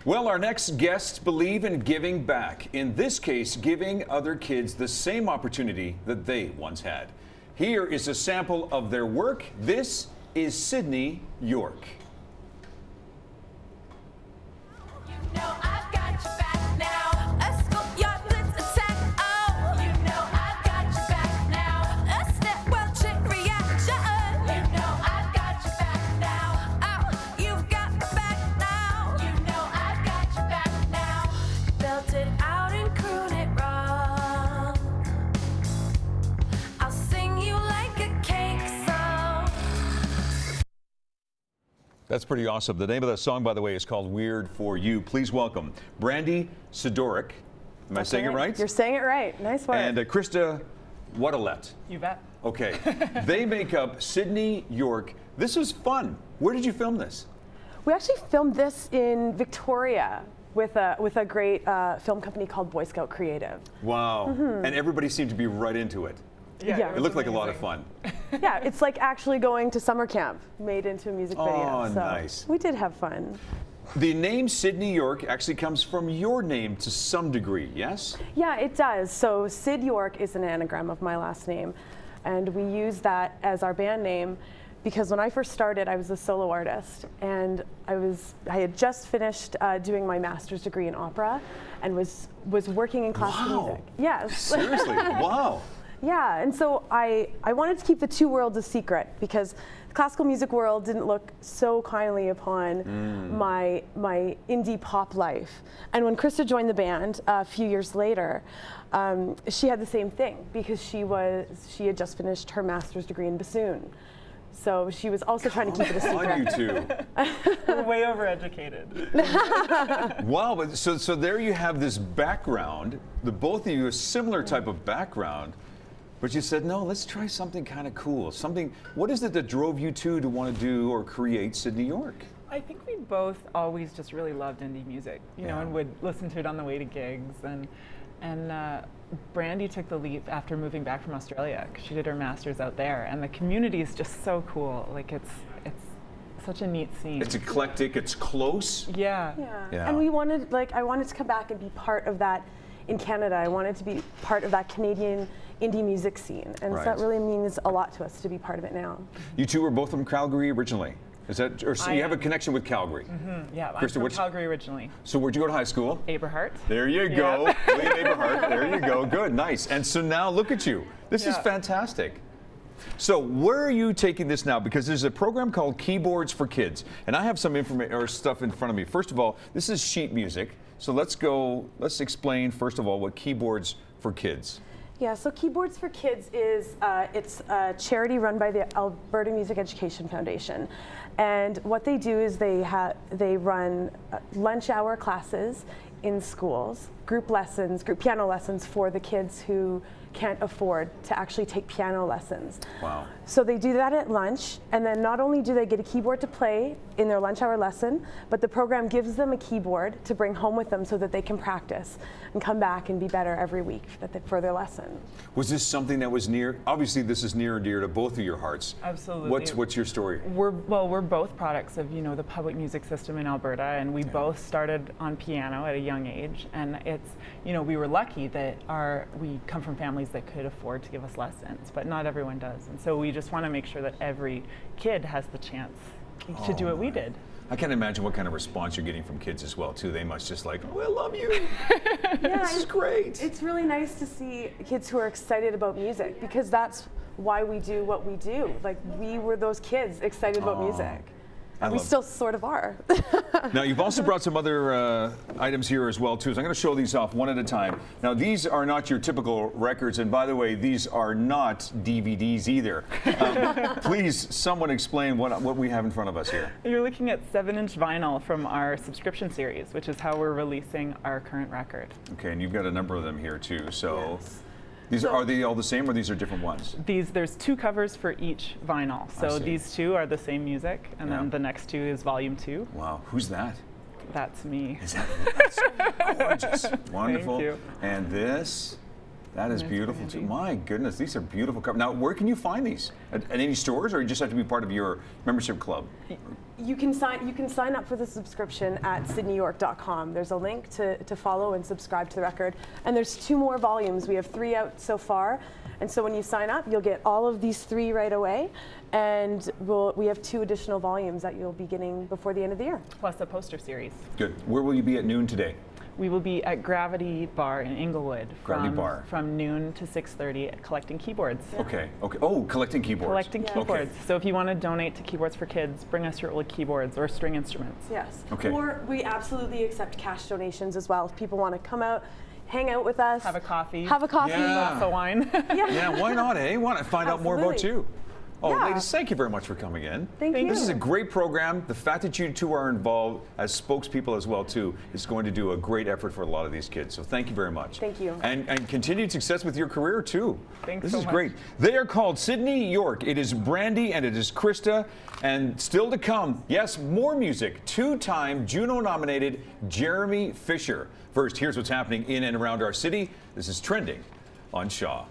Well, our next guests believe in giving back. In this case, giving other kids the same opportunity that they once had. Here is a sample of their work. This is Sydney York. That's pretty awesome. The name of that song, by the way, is called Weird for You. Please welcome Brandi, Sidoryk. Am I saying it right? You're saying it right. Nice work. And Krista, Wodelet. You bet. Okay. They make up Sydney York. This is fun. Where did you film this? We actually filmed this in Victoria with a great film company called Boy Scout Creative. Wow. And everybody seemed to be right into it. Yeah. It looked like a lot of fun. Yeah, it's like actually going to summer camp made into a music video. Oh, so nice. We did have fun. The name Sydney York actually comes from your name to some degree, yes? Yeah, it does. So Sid York is an anagram of my last name, and we use that as our band name because when I first started, I was a solo artist, and I had just finished doing my master's degree in opera, and was working in classical music. Yes. Seriously? Wow. Yeah, and so I wanted to keep the two worlds a secret because the classical music world didn't look so kindly upon my indie pop life. And when Krista joined the band a few years later, she had the same thing because she had just finished her master's degree in bassoon. So she was also trying to keep it a secret. On you two. We're way overeducated. Wow, but so there you have this background, the both of you a similar type of background. But you said, no, let's try something kind of cool. What is it that drove you two to want to do or create Sydney York? I think we both always just really loved indie music, you know, and would listen to it on the way to gigs. And Brandi took the leap after moving back from Australia because she did her master's out there. And the community is just so cool. Like it's such a neat scene. It's eclectic, it's close. Yeah. And I wanted to come back and be part of that in Canada. I wanted to be part of that Canadian indie music scene, and so that really means a lot to us to be part of it now. You two were both from Calgary originally. Is that, or so you have a connection with Calgary? Yeah, Krista, I'm from Calgary originally. So where'd you go to high school? Aberhart. There you go, William Aberhart. There you go. Good, nice. And so now look at you. This is fantastic. So where are you taking this now? Because there's a program called Keyboards for Kids, and I have some information or stuff in front of me. First of all, this is sheet music. So let's explain first of all what Keyboards for Kids. Yeah, so Keyboards for Kids is it's a charity run by the Alberta Music Education Foundation, and what they do is they run lunch hour classes in schools, group piano lessons for the kids who can't afford to actually take piano lessons. Wow. So they do that at lunch, and then not only do they get a keyboard to play in their lunch hour lesson, but the program gives them a keyboard to bring home with them so that they can practice and come back and be better every week for their lesson. Was this something that was obviously this is near and dear to both of your hearts. Absolutely. What's your story? We're both products of, you know, the public music system in Alberta, and we both started on piano at a young age, and it's, you know, we were lucky that we come from families that could afford to give us lessons, but not everyone does. And so we just want to make sure that every kid has the chance to do what we did. I can't imagine what kind of response you're getting from kids as well, too. They must just like, oh, I love you. This is great. It's really nice to see kids who are excited about music because that's why we do what we do. Like, we were those kids excited about music. We still sort of are. Now, you've also brought some other items here as well, too. So I'm going to show these off one at a time. Now, these are not your typical records. And by the way, these are not DVDs either. Please, someone explain what we have in front of us here. You're looking at 7-inch vinyl from our subscription series, which is how we're releasing our current record. Okay, and you've got a number of them here, too. So. Yes. Are they all the same, or these are different ones? There's 2 covers for each vinyl. So these 2 are the same music, and then the next 2 is volume 2. Wow, who's that? That's me. That's gorgeous. Wonderful. Thank you. And this? That is beautiful too. My goodness, these are beautiful cups. Now, where can you find these? At any stores, or you just have to be part of your membership club? You can sign up for the subscription at sydneyyork.com. There's a link to follow and subscribe to the record. And there's 2 more volumes. We have 3 out so far. And so when you sign up, you'll get all of these 3 right away. And we have 2 additional volumes that you'll be getting before the end of the year. Plus a poster series. Good. Where will you be at noon today? We will be at Gravity Bar in Inglewood from noon to 6:30 collecting keyboards. Yeah. Okay. Oh, collecting keyboards. Collecting keyboards. Okay. So if you want to donate to Keyboards for Kids, bring us your old keyboards or string instruments. Yes. Okay. Or we absolutely accept cash donations as well. If people want to come out, hang out with us. Have a coffee. Have a coffee. Yeah. Glass of wine. Yeah, why not, eh? Want to find out more about you. Oh, Yeah. ladies, thank you very much for coming in. Thank you. This is a great program. The fact that you 2 are involved as spokespeople as well, too, is going to do a great effort for a lot of these kids. So thank you very much. Thank you. And continued success with your career, too. Thanks This so is much. great. They are called Sydney York. It is Brandi and it is Krista. And still to come, yes, more music. 2-time Juno-nominated Jeremy Fisher. First, here's what's happening in and around our city. This is Trending on Shaw.